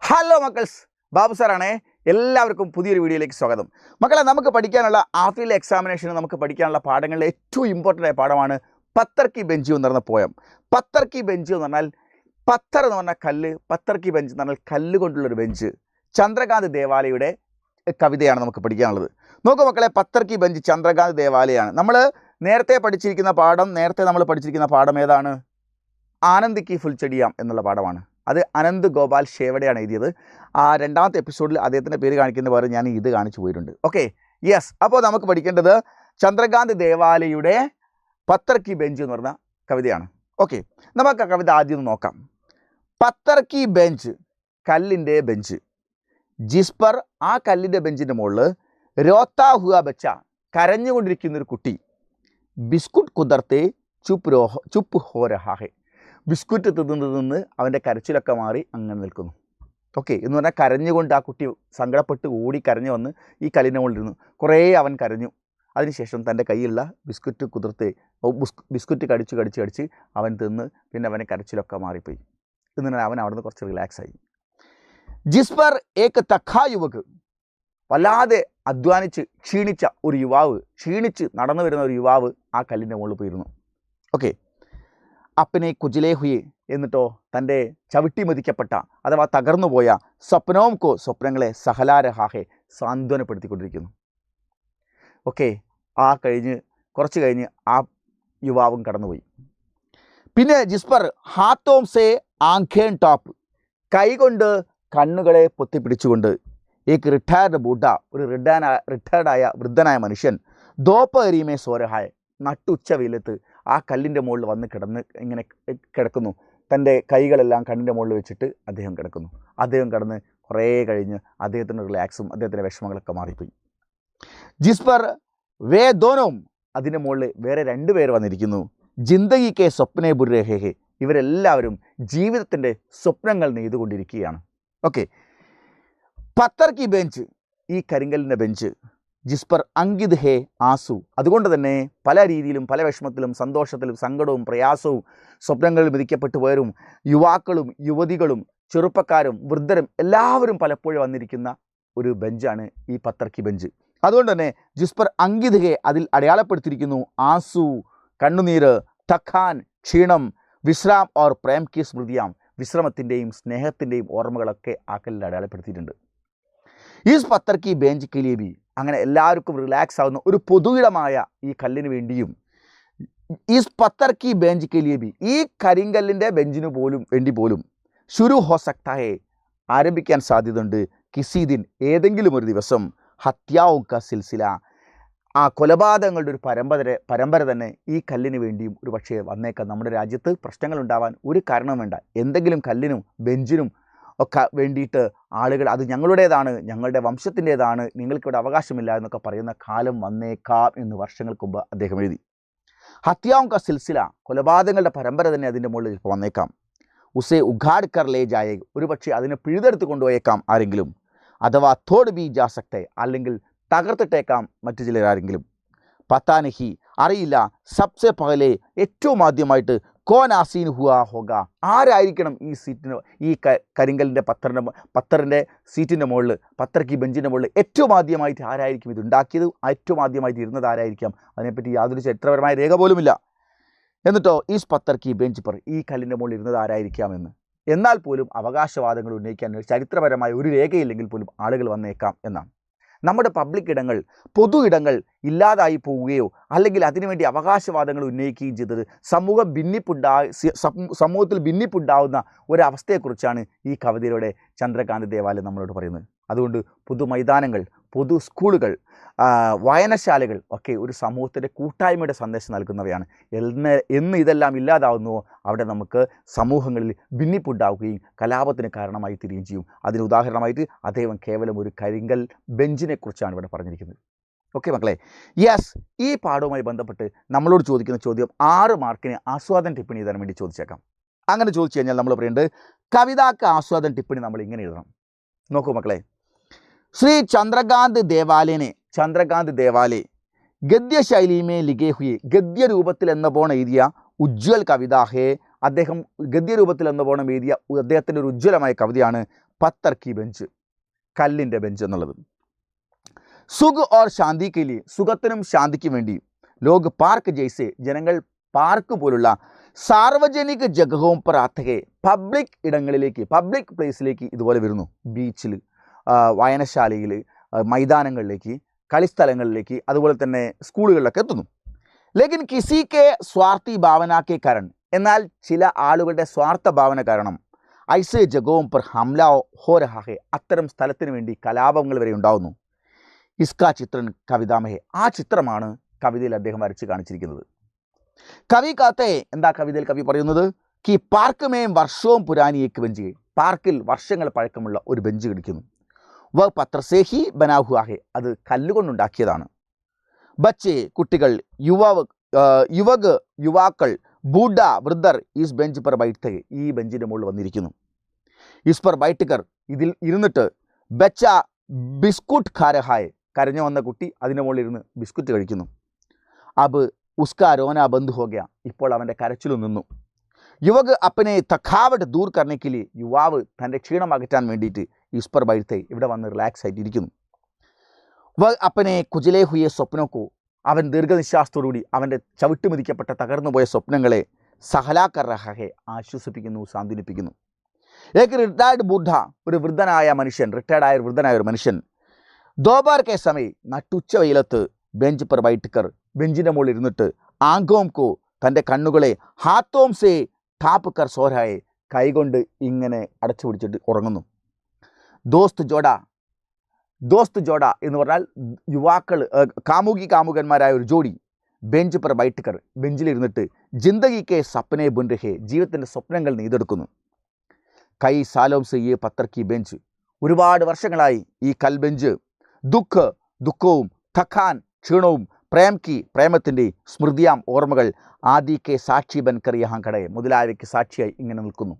Hello മക്കൾസ്, Babu സാറാണേ. എല്ലാവർക്കും പുതിയൊരു വീഡിയോയിലേക്ക് സ്വാഗതം. മക്കളെ, നമുക്ക് പഠിക്കാനുള്ള ആഫിലെ എക്സാമിനേഷന് നമുക്ക് പഠിക്കാനുള്ള പാഠങ്ങളിലെ ഏറ്റവും ഇമ്പോർട്ടൻ്റ് ആയ പാഠമാണ് പത്തർ കി ബെഞ്ച് എന്ന് പറഞ്ഞ പോയം. പത്തർ കി ബെഞ്ച് എന്ന് പറഞ്ഞാൽ പത്തർ എന്ന് പറഞ്ഞാൽ കല്ല്, പത്തർ കി ബെഞ്ച് എന്ന് പറഞ്ഞാൽ കല്ല് കൊണ്ടുള്ളൊരു ബെഞ്ച്. ചന്ദ്രകാന്ത് ദേവാലയുടെ കവിതയാണ് നമുക്ക് പഠിക്കാനുള്ളത്. നോക്കൂ മക്കളെ, പത്തർ കി ബെഞ്ച് ചന്ദ്രകാന്ത് ദേവാലയാണ്. നേരത്തെ നമ്മൾ പഠിച്ചിരിക്കുന്ന പാഠം ഏതാണ്? ആനന്ദ് കി ഫുൽച്ചെടിയാം എന്നുള്ള പാഠമാണ്. അത് അനന്ത് ഗോപാൽ ഷേവടെയാണ് എഴുതിയത്. ആ രണ്ടാമത്തെ എപ്പിസോഡിൽ അദ്ദേഹത്തിൻ്റെ പേര് കാണിക്കുന്ന പോലെ ഞാൻ ഇത് കാണിച്ചു പോയിട്ടുണ്ട്. Okay, yes. അപ്പോൾ നമുക്ക് പഠിക്കേണ്ടത് ചന്ദ്രകാന്ത് ദേവാലയുടെ പത്തർ കി ബെഞ്ച് എന്ന് പറഞ്ഞ കവിതയാണ്. ഓക്കെ, നമുക്ക് ആ കവിത ആദ്യം നോക്കാം. പത്തർ കി ബെഞ്ച്, കല്ലിൻ്റെ ബെഞ്ച്. ജിസ്പർ, ആ കല്ലിൻ്റെ ബെഞ്ചിൻ്റെ മുകളിൽ രോത്താ ഹുവ ബച്ച, കരഞ്ഞുകൊണ്ടിരിക്കുന്നൊരു കുട്ടി. ബിസ്കുട്ട് കുതിർത്തെ ചുപ്പ് ഹോ രഹാ ഹെ, ബിസ്കുറ്റ് തിന്ന് അവൻ്റെ കരച്ചിലൊക്കെ മാറി അങ്ങനെ നിൽക്കുന്നു. ഓക്കെ, എന്ന് പറഞ്ഞാൽ കരഞ്ഞുകൊണ്ട് ആ കുട്ടി സങ്കടപ്പെട്ട് ഓടി കരഞ്ഞു വന്ന് ഈ കല്ലിൻ്റെ മുകളിലിരുന്നു. കുറേ അവൻ കരഞ്ഞു. അതിനുശേഷം തൻ്റെ കയ്യിലുള്ള ബിസ്കുറ്റ് കടിച്ച് അവൻ തിന്ന് പിന്നെ അവൻ്റെ കരച്ചിലൊക്കെ മാറിപ്പോയി. എന്നിട്ട് അവൻ അവിടെ നിന്ന് കുറച്ച് റിലാക്സായി. ജിസ്പർ ഏക്ക് തഖാ യുവക്, വല്ലാതെ അധ്വാനിച്ച് ക്ഷീണിച്ച് നടന്നു വരുന്ന ഒരു യുവാവ് ആ കല്ലിൻ്റെ മുകളിൽ പോയിരുന്നു. ഓക്കെ, അപ്പനെ കുജിലേ ഹുയെ, എന്നിട്ടോ തൻ്റെ ചവിട്ടി മതിക്കപ്പെട്ട അഥവാ തകർന്നുപോയ സ്വപ്നങ്ങളെ സഹലാരഹാഹെ, സാന്ത്വനപ്പെടുത്തിക്കൊണ്ടിരിക്കുന്നു. ഓക്കെ, കുറച്ച് കഴിഞ്ഞ് ആ യുവാവും കടന്നുപോയി. പിന്നെ ജിസ്പർ ഹാത്തോം സേ ആംഖേൻ ടോപ്പ്, കൈകൊണ്ട് കണ്ണുകളെ പൊത്തിപ്പിടിച്ചുകൊണ്ട് ഏക്ക് റിട്ടയർഡ് ബൂഡ, ഒരു റിട്ടയർഡായ വൃദ്ധനായ മനുഷ്യൻ ദോപ്പരീമേ സോരഹായ, നട്ടുച്ച വെയിലത്ത് ആ കല്ലിൻ്റെ മുകളിൽ വന്ന് ഇങ്ങനെ കിടക്കുന്നു. തൻ്റെ കൈകളെല്ലാം കണ്ണിൻ്റെ മുകളിൽ വെച്ചിട്ട് അദ്ദേഹം കിടക്കുന്നു. അദ്ദേഹം കിടന്ന് കുറേ കഴിഞ്ഞ് അദ്ദേഹത്തിൻ്റെ റിലാക്സും അദ്ദേഹത്തിൻ്റെ വിഷമങ്ങളൊക്കെ മാറിപ്പോയി. ജിസ്പർ വേ ദോനോം, അതിൻ്റെ മുകളിൽ വേറെ 2 പേർ വന്നിരിക്കുന്നു. ജിന്ദഗി കെ സ്വപ്നെ ബുർരേഹേ, ഇവരെല്ലാവരും ജീവിതത്തിൻ്റെ സ്വപ്നങ്ങൾ നെയ്തുകൊണ്ടിരിക്കുകയാണ്. ഓക്കെ, പത്തർ കി ബെഞ്ച്, ഈ കരിങ്കല്ലിൻ്റെ ബെഞ്ച്. ജിസ്പർ അങ്കിത് ഹേ ആസു, അതുകൊണ്ട് തന്നെ പല രീതിയിലും പല വിഷമത്തിലും സന്തോഷത്തിലും സങ്കടവും പ്രയാസവും സ്വപ്നങ്ങളിൽ വിധിക്കപ്പെട്ടു പോയവരും യുവാക്കളും യുവതികളും ചെറുപ്പക്കാരും വൃദ്ധരും എല്ലാവരും പലപ്പോഴും വന്നിരിക്കുന്ന ഒരു ബെഞ്ചാണ് ഈ പത്തർ കി ബെഞ്ച്. അതുകൊണ്ട് തന്നെ ജിസ്പർ അങ്കിത് ഹേ, അതിൽ അടയാളപ്പെടുത്തിയിരിക്കുന്നു ആസു, കണ്ണുനീര്, തഖാൻ, ക്ഷീണം, വിശ്രാം ഓർ പ്രേം കി സ്മൃതിയാം, വിശ്രമത്തിൻ്റെയും സ്നേഹത്തിൻ്റെയും ഓർമ്മകളൊക്കെ ആ കല്ലിൽ അടയാളപ്പെടുത്തിയിട്ടുണ്ട്. ഈസ് പത്തർ കി ബെഞ്ച് കെ ലിയെ ഭി, അങ്ങനെ എല്ലാവർക്കും റിലാക്സ് ആവുന്ന ഒരു പൊതുയിടമായ ഈ കല്ലിന് വേണ്ടിയും, ഈസ് പത്തർ കി ബെഞ്ച് കെ ലിയെ ഭി, ഈ കരിങ്കല്ലിൻ്റെ ബെഞ്ചിന് വേണ്ടി പോലും ശുരു ഹോ സക്താ ഹേ, ആരംഭിക്കാൻ സാധ്യതയുണ്ട്. കിസി ദിൻ, ഏതെങ്കിലും ഒരു ദിവസം, ഹത്യാവും ക സിൽസില, ആ കൊലപാതകങ്ങളുടെ ഒരു പരമ്പര തന്നെ ഈ കല്ലിന് വേണ്ടിയും ഒരു പക്ഷേ വന്നേക്കാം. നമ്മുടെ രാജ്യത്ത് പ്രശ്നങ്ങൾ ഉണ്ടാവാൻ ഒരു കാരണവും വേണ്ട. എന്തെങ്കിലും കല്ലിനും ബെഞ്ചിനും ഒക്കെ വേണ്ടിയിട്ട് ആളുകൾ അത് ഞങ്ങളുടേതാണ്, ഞങ്ങളുടെ വംശത്തിൻ്റേതാണ്, നിങ്ങൾക്കിവിടെ അവകാശമില്ല എന്നൊക്കെ പറയുന്ന കാലം വന്നേക്കാം എന്ന് വർഷങ്ങൾക്ക് മുമ്പ് അദ്ദേഹം എഴുതി. ഹത്യാവും ക സിൽസില, കൊലപാതകങ്ങളുടെ പരമ്പര തന്നെ അതിൻ്റെ മുകളിൽ ഇപ്പോൾ വന്നേക്കാം. ഉസേ ഉഘാഡ് കർ ലേ ജായേ, ഒരു പക്ഷേ അതിനെ പിഴുതെടുത്ത് കൊണ്ടുപോയേക്കാം ആരെങ്കിലും. അഥവാ തോട് ബി ജാ സക്തേ, അല്ലെങ്കിൽ തകർത്തിട്ടേക്കാം മറ്റു ചിലരാരെങ്കിലും. പത്താനഹി, അറിയില്ല. സബ്സെ പഹലെ, ഏറ്റവും ആദ്യമായിട്ട് കോൻ ആസീൻ ഹുവാ ഹോഗ, ആരായിരിക്കണം ഈ കരിങ്കലിൻ്റെ പത്തറിൻ്റെ സീറ്റിൻ്റെ മുകളിൽ, പത്തർ കി ബെഞ്ചിൻ്റെ മുകളിൽ ഏറ്റവും ആദ്യമായിട്ട് ആരായിരിക്കും ഇത് ഉണ്ടാക്കിയത്, ഏറ്റവും ആദ്യമായിട്ട് ഇരുന്നത് ആരായിരിക്കാം? അതിനെപ്പറ്റി യാതൊരു ചരിത്രപരമായ രേഖ പോലുമില്ല. എന്നിട്ടോ ഈസ് പത്തർ കി ബെഞ്ച് പർ, ഈ കല്ലിൻ്റെ മുകളിൽ ഇരുന്നത് ആരായിരിക്കാമെന്ന്. എന്നാൽ പോലും അവകാശവാദങ്ങൾ ഉന്നയിക്കാൻ ചരിത്രപരമായ ഒരു രേഖയില്ലെങ്കിൽ പോലും ആളുകൾ വന്നേക്കാം എന്നാണ്. നമ്മുടെ പബ്ലിക് ഇടങ്ങൾ, പൊതു ഇടങ്ങൾ ഇല്ലാതായി പോവുകയോ അല്ലെങ്കിൽ അതിനുവേണ്ടി അവകാശവാദങ്ങൾ ഉന്നയിക്കുകയും ചെയ്തത് സമൂഹത്തിൽ ഭിന്നിപ്പുണ്ടാവുന്ന ഒരവസ്ഥയെക്കുറിച്ചാണ് ഈ കവിതയിലൂടെ ചന്ദ്രകാന്ത് ദേവാലയം നമ്മളോട് പറയുന്നത്. അതുകൊണ്ട് പൊതുമൈതാനങ്ങൾ, പൊതു സ്കൂളുകൾ, വായനശാലകൾ ഒക്കെ ഒരു സമൂഹത്തിൻ്റെ കൂട്ടായ്മയുടെ സന്ദേശം നൽകുന്നവയാണ്. എന്ന് ഇതെല്ലാം ഇല്ലാതാവുന്നുവോ അവിടെ നമുക്ക് സമൂഹങ്ങളിൽ ഭിന്നിപ്പുണ്ടാവുകയും കലാപത്തിന് കാരണമായി തീരുകയും ചെയ്യും. അതിന് ഉദാഹരണമായിട്ട് അദ്ദേഹം കേവലം ഒരു കരിങ്കൽ ബെഞ്ചിനെ കുറിച്ചാണ് ഇവിടെ പറഞ്ഞിരിക്കുന്നത്. ഓക്കെ മക്കളെ, യെസ്. ഈ പാഠവുമായി ബന്ധപ്പെട്ട് നമ്മളോട് ചോദിക്കുന്ന ചോദ്യം 6 മാർക്കിന് ആസ്വാദൻ ടിപ്പണി എഴുതാൻ വേണ്ടി ചോദിച്ചേക്കാം. അങ്ങനെ ചോദിച്ചു കഴിഞ്ഞാൽ നമ്മൾ പറയേണ്ടത് കവിതാക്ക് ആസ്വാദൻ ടിപ്പണി നമ്മൾ ഇങ്ങനെ എഴുതണം. നോക്കൂ മക്കളെ, ശ്രീ ചന്ദ്രകാന്ത് ദേവാലയ ഗദ്യ ശൈലിമേ ലിഖേ ഹുയെ, ഗദ്യരൂപത്തിൽ എന്ന പോണ എഴുതിയ ഉജ്ജ്വൽ കവിത ഹേ, അദ്ദേഹം ഗദ്യരൂപത്തിൽ എന്ന പോണം എഴുതിയ അദ്ദേഹത്തിൻ്റെ ഒരു ഉജ്ജ്വലമായ കവിതയാണ് പത്തർ കി ബെഞ്ച്, കല്ലിൻ്റെ ബെഞ്ച് എന്നുള്ളത്. സുഖ് ഓർ ശാന്തിക്ക് ലിയെ, സുഖത്തിനും ശാന്തിക്കും വേണ്ടി, ലോക് പാർക്ക് ജയ്സെ, ജനങ്ങൾ പാർക്ക് പോലുള്ള സാർവജനിക ജഗഹോം പർ ആത്തകെ, പബ്ലിക് ഇടങ്ങളിലേക്ക്, പബ്ലിക് പ്ലേസിലേക്ക് ഇതുപോലെ വരുന്നു. ബീച്ചിൽ, വായനശാലയിൽ, മൈതാനങ്ങളിലേക്ക്, കളിസ്ഥലങ്ങളിലേക്ക്, അതുപോലെ തന്നെ സ്കൂളുകളിലൊക്കെ എത്തുന്നു. ലേക്കിൻ കിസി കെ സ്വാർത്ഥി ഭാവനാക്കെ കാരണം, എന്നാൽ ചില ആളുകളുടെ സ്വാർത്ഥ ഭാവന കാരണം ഐസെ ജഗോം പർ ഹംല ഹോ രഹാ ഹെ, അത്തരം സ്ഥലത്തിന് വേണ്ടി കലാപങ്ങൾ വരെ ഉണ്ടാകുന്നു. ഇസ്കാ ചിത്രൻ കവിതാമഹെ, ആ ചിത്രമാണ് കവിതയിൽ അദ്ദേഹം വരച്ച് കാണിച്ചിരിക്കുന്നത്. കവി കാത്തെ, എന്താ കവിതയിൽ കവി പറയുന്നത്? കി പാർക്ക് മേ വർഷവും പുരാനി ഏക്ക് ബെഞ്ച്, പാർക്കിൽ വർഷങ്ങൾ പഴക്കമുള്ള ഒരു ബെഞ്ച് കിടക്കുന്നു. വ പത്രസേഹി ബനാ ഹുവാ ഹെ, അത് കല്ലുകൊണ്ടുണ്ടാക്കിയതാണ്. ബച്ചെ, കുട്ടികൾ, യുവക് യുവാക്കൾ, ബൂഡ വൃദ്ധർ, ഈസ് ബെഞ്ച് പർ ബൈഠത്തെ, ഈ ബെഞ്ചിൻ്റെ മുകളിൽ വന്നിരിക്കുന്നു. ഇസ് പർ ബൈഠക്കർ, ഇതിൽ ഇരുന്നിട്ട്, ബച്ച ബിസ്കുട്ട് ഖാ രഹാ ഹെ, കരഞ്ഞു വന്ന കുട്ടി അതിൻ്റെ മുകളിൽ ഇരുന്ന് ബിസ്കുറ്റ് കഴിക്കുന്നു. അബ് ഉസ്കാ രോന ബന്ദ് ഹോ ഗയ, ഇപ്പോൾ അവൻ്റെ കരച്ചിലും നിന്നു. യുവക് അപ്പനെ തഖാവട്ട് ദൂർ കർണയ്ക്ക് ലിയെ, യുവാവ് തൻ്റെ ക്ഷീണം അകറ്റാൻ വേണ്ടിയിട്ട് ഇസ് പർ ബൈഠത്തെ, ഇവിടെ വന്ന് റിലാക്സ് ആയിട്ടിരിക്കുന്നു. വ അപ്പനെ കുജലേ ഹുയെ സ്വപ്നക്കോ, അവൻ ദീർഘനിശ്വാസത്തോടുകൂടി അവൻ്റെ ചവിട്ടുമതിക്കപ്പെട്ട തകർന്നുപോയ സ്വപ്നങ്ങളെ സഹലാ കർ രഹാ ഹെ, ആശ്വസിപ്പിക്കുന്നു, സാന്ത്വനിപ്പിക്കുന്നു. ഏക് റിട്ടയർഡ് ബൂഢ, ഒരു വൃദ്ധനായ മനുഷ്യൻ, റിട്ടയർഡായ വൃദ്ധനായ ഒരു മനുഷ്യൻ, ദോപാർ കെ സമയം, നട്ടുച്ച വെയിലത്ത്, ബെഞ്ച് പർ ബൈഠക്കർ, ബെഞ്ചിൻ്റെ മുകളിൽ ഇരുന്നിട്ട്, ആങ്കോം കോ, തൻ്റെ കണ്ണുകളെ, ഹാത്തോം സേ ഠാപ്പ് കർ സോരായെ, കൈകൊണ്ട് ഇങ്ങനെ അടച്ചു പിടിച്ചിട്ട് ഉറങ്ങുന്നു. ദോസ്ത് ജോഡ, ദോസ്ത് ജോഡ എന്ന് പറഞ്ഞാൽ യുവാക്കൾ, കാമുകന്മാരായ ഒരു ജോഡി, ബെഞ്ച് പർ ബൈഠക്കർ, ബെഞ്ചിലിരുന്നിട്ട്, ജിന്ദഗിക്ക് സപ്നെ ബുൻ രഹേ, ജീവിതത്തിൻ്റെ സ്വപ്നങ്ങൾ നെയ്തെടുക്കുന്നു. കൈ സാലോം സെ യേ പത്തർ കി ബെഞ്ച്, ഒരുപാട് വർഷങ്ങളായി ഈ കൽബെഞ്ച്, ദുഃഖവും, തഖാൻ ക്ഷീണവും, പ്രേമത്തിൻ്റെ, സ്മൃതിയാം ഓർമ്മകൾ, ആദിക്കെ സാക്ഷി ബൻകർ യഹാം ഖടെ, മുതലായവയ്ക്ക് സാക്ഷിയായി ഇങ്ങനെ നിൽക്കുന്നു.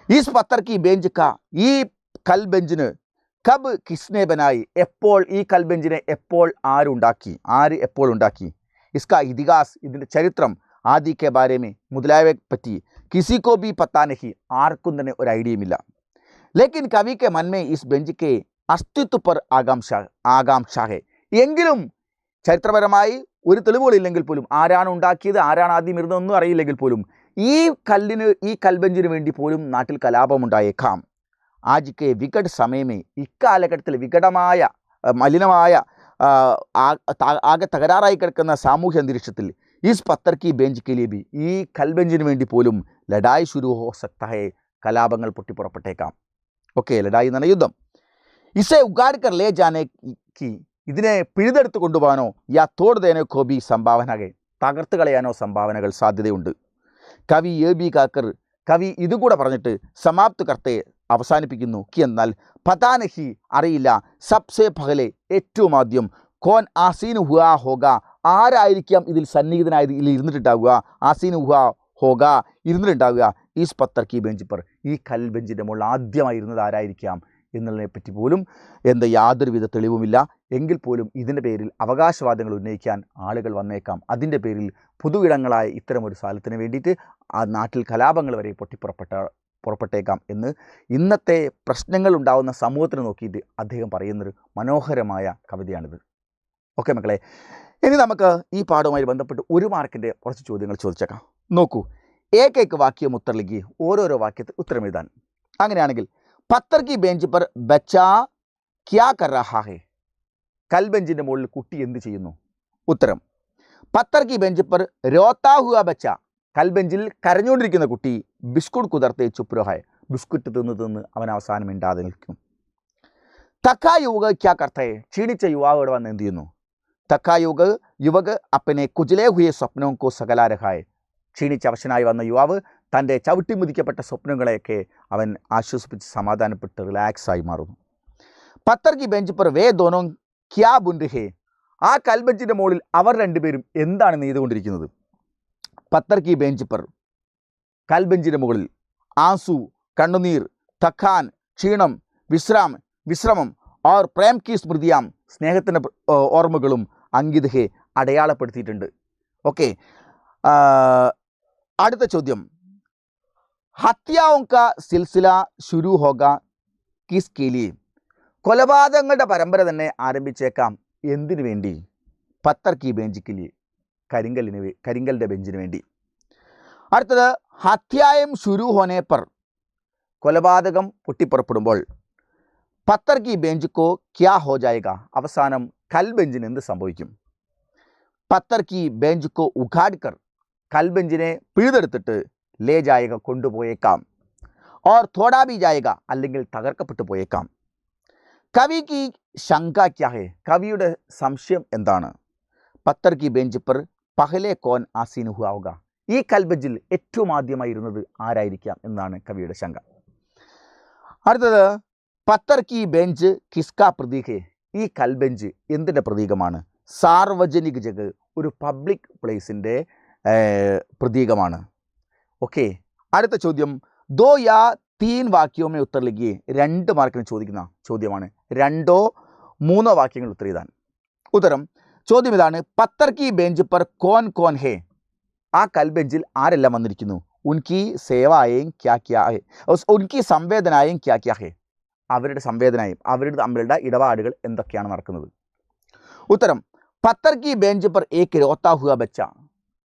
ഈസ് പത്തർ കി ബെഞ്ച് കാ, ഈ കൽബെഞ്ചിന്, കബ് കിസ്നെ ബനായി, എപ്പോൾ, ഈ കൽബെഞ്ചിനെ എപ്പോൾ ആര് എപ്പോൾ ഉണ്ടാക്കി. ഇസ്കാ ഇതിഹാസ്, ഇതിൻ്റെ ചരിത്രം, ആദി കെ ബാരേമേ, മുതലായവയെ പറ്റി, കിസിക്കോ ബി പത്താ നഹി, ആർക്കും തന്നെ ഒരു ഐഡിയയുമില്ല. ലേക്കിൻ കവി കെ മൻമേ ഇസ് ബെഞ്ച് കെ അസ്തിത്വ പർ ആകാംക്ഷ ഹെ, എങ്കിലും ചരിത്രപരമായി ഒരു തെളിവുകളില്ലെങ്കിൽ പോലും, ആരാണ് ഉണ്ടാക്കിയത്, ആരാണ് ആദ്യം ഇരുന്നതെന്നും അറിയില്ലെങ്കിൽ പോലും, ഈ കൽബെഞ്ചിന് വേണ്ടി പോലും നാട്ടിൽ കലാപമുണ്ടായേക്കാം. ആജ് കെ വികട് സമയമേ, ഇക്കാലഘട്ടത്തിൽ വികടമായ, മലിനമായ, ആകെ തകരാറായി കിടക്കുന്ന സാമൂഹ്യ അന്തരീക്ഷത്തിൽ, ഈസ് പത്തർ കി ബെഞ്ച് കെ ലിയെ ബി, ഈ കൽബെഞ്ചിന് വേണ്ടി പോലും ലഡായി ശുരു ഹോ സക്താ ഹെ, കലാപങ്ങൾ പൊട്ടിപ്പുറപ്പെട്ടേക്കാം. ഓക്കെ, ലഡായി എന്നാണ് യുദ്ധം. ഇസെ ഉഗാഡ് കർ ലേ ജാനെ കി, ഇതിനെ പിഴുതെടുത്ത് കൊണ്ടുപോകാനോ, യാ തോട് ദേനോ കോബി സംഭാവനകൾ, തകർത്ത് കളയാനോ സംഭാവനകൾ സാധ്യതയുണ്ട്. കവി എ ബി കാക്കർ, കവി ഇതുകൂടെ പറഞ്ഞിട്ട് സമാപ്ത് കർത്തെ, അവസാനിപ്പിക്കുന്നു. കി എന്നാൽ പതാനഹി, അറിയില്ല, സബ്സെ പഹലെ, ഏറ്റവും ആദ്യം, കോൻ ആസീൻ ഹുവാ ഹോഗ, ആരായിരിക്കാം ഇതിൽ സന്നിഹിതനായത്, ഇതിൽ ഇരുന്നിട്ടുണ്ടാവുക, ആസീൻ ഹുവാ ഹോഗ, ഇരുന്നിട്ടുണ്ടാവുക, ഈസ് പത്തർ കി ബെഞ്ച് പർ, ഈ കൽ ബെഞ്ചിൻ്റെ മുകളിൽ ആദ്യമായി ഇരുന്നത് ആരായിരിക്കാം എന്നുള്ളതിനെപ്പറ്റി പോലും യാതൊരുവിധ തെളിവുമില്ല. എങ്കിൽ പോലും ഇതിൻ്റെ പേരിൽ അവകാശവാദങ്ങൾ ഉന്നയിക്കാൻ ആളുകൾ വന്നേക്കാം. അതിൻ്റെ പേരിൽ പൊതു ഇടങ്ങളായ ഇത്തരമൊരു സ്ഥലത്തിന് വേണ്ടിയിട്ട് ആ നാട്ടിൽ കലാപങ്ങൾ വരെ പുറപ്പെട്ടേക്കാം എന്ന് ഇന്നത്തെ പ്രശ്നങ്ങൾ ഉണ്ടാകുന്ന സമൂഹത്തിന് നോക്കിയിട്ട് അദ്ദേഹം പറയുന്നൊരു മനോഹരമായ കവിതയാണിത്. ഓക്കെ മക്കളെ, ഇനി നമുക്ക് ഈ പാഠവുമായി ബന്ധപ്പെട്ട് 1 മാർക്കിൻ്റെ കുറച്ച് ചോദ്യങ്ങൾ ചോദിച്ചേക്കാം. നോക്കൂ, ഏകൈക്ക് വാക്യം ഉത്തർ ലിഖി, ഓരോരോ വാക്യത്തിൽ ഉത്തരം എഴുതാൻ. അങ്ങനെയാണെങ്കിൽ പത്തർ കി ബെഞ്ച് പർ ബച്ചാ ക്യാ കർ രഹാ ഹെ, കൽബെഞ്ചിൻ്റെ മുകളിൽ കുട്ടി എന്ത് ചെയ്യുന്നു? ഉത്തരം, പത്തർ കി ബെഞ്ച് പർ രോത്താ ഹുവാ ബച്ച, കൽബെഞ്ചിൽ കരഞ്ഞുകൊണ്ടിരിക്കുന്ന കുട്ടി, ബിസ്കുട്ട് കുതിർത്തെ ചുപ്പ് രഹാ ഹെ, ബിസ്കുറ്റ് തിന്ന് അവൻ അവസാനം മിണ്ടാതെ നിൽക്കും. തക്കാ യുവക് ക്യാ കർത്തേ, ക്ഷീണിച്ച യുവാവ് ഇവിടെ വന്ന് എന്ത് ചെയ്യുന്നു? തക്കാ യുവക് അപ്പനെ കുജലേ ഹുയെ സ്വപ്നവും കോ സകലാ രഹാ ഹെ, ക്ഷീണിച്ച അവശനായി വന്ന യുവാവ് തൻ്റെ ചവിട്ടിമുതിക്കപ്പെട്ട സ്വപ്നങ്ങളെയൊക്കെ അവൻ ആശ്വസിപ്പിച്ച് സമാധാനപ്പെട്ട് റിലാക്സായി മാറുന്നു. പത്തർ കി ബെഞ്ച് പർ വേ ദോനോ ക്യാ ബുൻ രഹേ, ആ കൽബെഞ്ചിൻ്റെ മുകളിൽ അവർ രണ്ടുപേരും എന്താണ് നെയ്തുകൊണ്ടിരിക്കുന്നത്? പത്തർ കി ബെഞ്ച് പർ, കൽബെഞ്ചിൻ്റെ മുകളിൽ, ആസു കണ്ണുനീർ, തഖാൻ ക്ഷീണം, വിശ്രമം, ഓർ പ്രേം കി സ്മൃതിയാം സ്നേഹത്തിൻ്റെ ഓർമ്മകളും, അങ്കിത് ഹേ അടയാളപ്പെടുത്തിയിട്ടുണ്ട്. ഓക്കെ, അടുത്ത ചോദ്യം, ഹത്യാओं का सिलसिला शुरू होगा किसके लिए? കൊലപാതകങ്ങളുടെ പരമ്പര തന്നെ ആരംഭിച്ചേക്കാം എന്തിനു വേണ്ടി? പത്തർ കി ബെഞ്ചിക്ക് लिए, കരിങ്കലിൻ്റെ ബെഞ്ചിന് വേണ്ടി. അടുത്തത് ഹത്യായം ശുരു ഹോനെ പർ, കൊലപാതകം പൊട്ടിപ്പുറപ്പെടുമ്പോൾ പത്തർ കി ബെഞ്ച് കോ ക്യാ ഹോ ജായേഗ, അവസാനം കൽബെഞ്ചിന് എന്ത് സംഭവിക്കും? പത്തർ കി ബെഞ്ച് കോ ഉഖാഡ് കർ, കൽബെഞ്ചിനെ പിഴുതെടുത്തിട്ട് ലേ ജായേഗ, കൊണ്ടുപോയേക്കാം. ഓർ തോടാ ബി ജായേഗ, അല്ലെങ്കിൽ തകർക്കപ്പെട്ടു പോയേക്കാം. കവി കി ശങ്ക ക്യാ ഹെ, കവിയുടെ സംശയം എന്താണ്? പത്തർ കി ബെഞ്ച് പർ പഹലെ കോൻ ആസീൻ ഹുവാ ഹോഗ, ഈ കൽബെഞ്ചിൽ ഏറ്റവും ആദ്യമായി ഇരുന്നത് ആരായിരിക്കാം എന്നാണ് കവിയുടെ ശങ്ക. അടുത്തത് പത്തർ കി ബെഞ്ച് കിസ്കാ പ്രതീക് ഹെ, ഈ കൽബെഞ്ച് എന്തിൻ്റെ പ്രതീകമാണ്? സാർവജനിക ജഗ, ഒരു പബ്ലിക് പ്ലേസിൻ്റെ പ്രതീകമാണ്. ഓക്കെ, അടുത്ത ചോദ്യം ദോ യാ തീൻ വാക്യോമേ ഉത്തർ ലിഖിയേ, 2 മാർക്കിന് ചോദിക്കുന്ന ചോദ്യമാണ്. 2 or 3 വാക്യങ്ങൾ ഉത്തരം എഴുതാൻ. ഉത്തരം, ചോദ്യം ഇതാണ്, പത്തർ കി ബെഞ്ച് പർ കോൻ കോൻ ഹേ, ആ കൽബെഞ്ചിൽ ആരെല്ലാം വന്നിരിക്കുന്നു? ഉൻകി സേവായേം ക്യാ ക്യാ ഹേ, ഉൻകി സംവേദനായേം ക്യാ ക്യാ ഹേ, അവരുടെ സംവേദനയും അവരുടെ തമ്മിലുള്ള ഇടപാടുകൾ എന്തൊക്കെയാണ് നടക്കുന്നത്? ഉത്തരം, പത്തർ കി ബെഞ്ച് പർ ഏക് രോത്താ ഹുവ ബച്ച,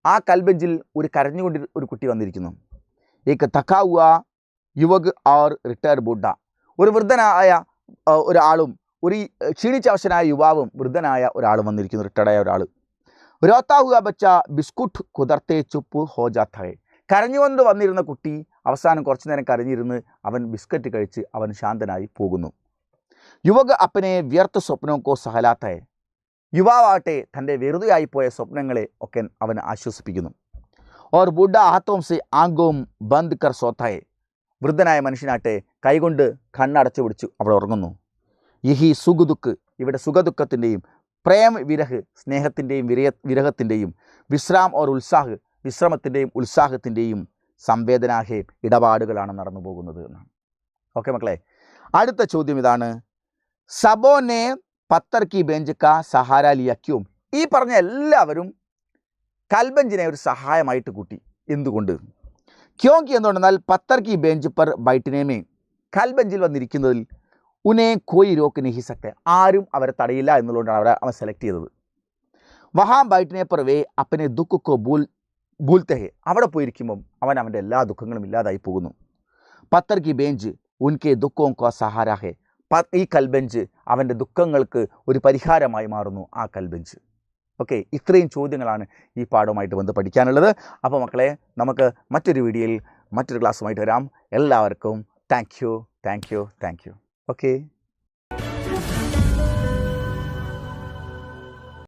ആ കൽബെഞ്ചിൽ ഒരു കരഞ്ഞുകൊണ്ട് ഒരു കുട്ടി വന്നിരിക്കുന്നു. ഏക് തക്കാ ഹുവ യുവക് ഓർ റിട്ടയർഡ് ബുഡ, ഒരു വൃദ്ധനായ ഒരാളും ഒരു ക്ഷീണിച്ചവശനായ യുവാവും വൃദ്ധനായ ഒരാളും വന്നിരിക്കുന്നു, റിട്ടയർഡായ ഒരാൾ. രോത്താ ഹുവ ബച്ച ബിസ്കുട്ട് കുതിർത്തേ ചുപ്പ് ഹോ ജാത്ത ഹേ, കരഞ്ഞുകൊണ്ട് വന്നിരുന്ന കുട്ടി അവസാനം കുറച്ചു നേരം കരഞ്ഞിരുന്ന് അവൻ ബിസ്ക്കറ്റ് കഴിച്ച് അവൻ ശാന്തനായി പോകുന്നു. യുവക് അപ്പനെ വ്യർത്ഥ സ്വപ്നോ കോ സഹലാത്ത ഹേ, യുവാവാട്ടെ തൻ്റെ വെറുതെയായിപ്പോയ സ്വപ്നങ്ങളെ ഒക്കെ അവൻ ആശ്വസിപ്പിക്കുന്നു. ഓർ ബുഡ ഹാത്തോം സെ ആംഗോം ബന്ദ് കർ സോത്ത ഹേ, വൃദ്ധനായ മനുഷ്യനാട്ടെ കൈകൊണ്ട് കണ്ണടച്ചു പിടിച്ചു അവിടെ ഉറങ്ങുന്നു. യഹി സുഖദുഃഖ്, ഇവിടെ സുഖദുഃഖത്തിൻ്റെയും പ്രേം വിരഹ്, സ്നേഹത്തിൻ്റെയും വിരഹത്തിൻ്റെയും വിശ്രാം ഓർ ഉത്സാഹ്, വിശ്രമത്തിൻ്റെയും ഉത്സാഹത്തിൻ്റെയും സംവേദനാഹേ ഇടപാടുകളാണ് നടന്നു പോകുന്നത് എന്നാണ്. ഓക്കെ മക്കളെ, അടുത്ത ചോദ്യം ഇതാണ്, സബോനെ പത്തർ കി ബെഞ്ച് കാ സഹാര ലിയ ക്യോം, ഈ പറഞ്ഞ എല്ലാവരും കൽബെഞ്ചിനെ ഒരു സഹായമായിട്ട് കൂട്ടി. എന്തുകൊണ്ട്? ക്യോങ്കി എന്തുകൊണ്ടെന്നാൽ പത്തർ കി ബെഞ്ച് പർ ബൈറ്റിനേമേ, കൽബെഞ്ചിൽ വന്നിരിക്കുന്നതിൽ ഉനെ കോയി രോക്ക് നഹി സക്തെ, ആരും അവരെ തടയില്ല എന്നുള്ളതുകൊണ്ടാണ് അവൻ സെലക്ട് ചെയ്തത്. വഹാം ബൈറ്റിനെ പർ വേ അപ്പനെ ദുഃഖോ ഭൂൽത്തെ ഹേ, അവിടെ പോയിരിക്കുമ്പം അവൻ്റെ എല്ലാ ദുഃഖങ്ങളും ഇല്ലാതായി പോകുന്നു. പത്തർ കി ബെഞ്ച് ഉൻകെ ദുഃഖോ കോ സഹാര ഹേ, ഈ കൽബെഞ്ച് അവൻ്റെ ദുഃഖങ്ങൾക്ക് ഒരു പരിഹാരമായി മാറുന്നു ആ കൽബെഞ്ച്. ഓക്കെ, ഇത്രയും ചോദ്യങ്ങളാണ് ഈ പാഠവുമായിട്ട് ബന്ധം പഠിക്കാനുള്ളത്. അപ്പോൾ മക്കളെ, നമുക്ക് മറ്റൊരു വീഡിയോയിൽ മറ്റൊരു ക്ലാസ്സുമായിട്ട് വരാം. എല്ലാവർക്കും താങ്ക് യു. ഓക്കെ.